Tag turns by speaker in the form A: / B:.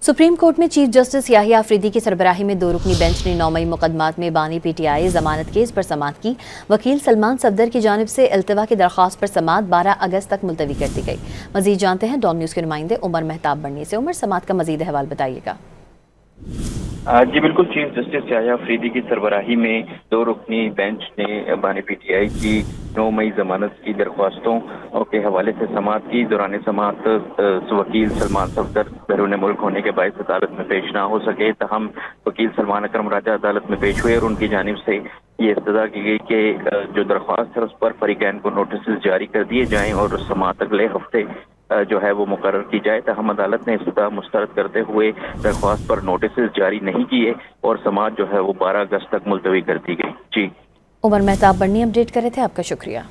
A: Supreme court में chief justice Yahya Afridi की सरबराही में 2 रुकनी बेंच ने 9 मई मुकदमात में बानी पीटीआई जमानत केस पर समाअत की। वकील सलमान सफदर की जानिब से इल्तवा की दरख्वास्त पर समाअत 12 अगस्त तक मुलतवी कर दी गई। मजीद जानते हैं डॉन न्यूज़ के नुमाइंदे उमर मेहताब बढ़नी से। उमर, समाअत का मजीद अहवाल बताइएगा।
B: जी बिल्कुल, चीफ जस्टिस याहिया अफरीदी की सरबराही में 2 रुकनी बेंच ने बानी पीटीआई की 9 मई जमानत की दरख्वास्तों के हवाले से समाअत की। दौरान समाअत वकील सलमान सफदर बैरून मुल्क होने के बायस अदालत में पेश ना हो सके, तहम वकील सलमान अकरम राजा अदालत में पेश हुए और उनकी जानिब से ये इस्तदा की गई कि जो दरख्वास्त है उस पर फरीकैन को नोटिस जारी कर दिए जाएं और समाअत अगले हफ्ते जो है वो मुकर्रर की जाए। तहम अदालत ने इस्तदा मुस्तरद करते हुए दरख्वास्त पर नोटिस जारी नहीं किए और समाअत जो है वो 12 अगस्त तक मुलतवी कर दी गई। जी,
A: उमर मेहताब बढ़नी अपडेट कर रहे थे, आपका शुक्रिया।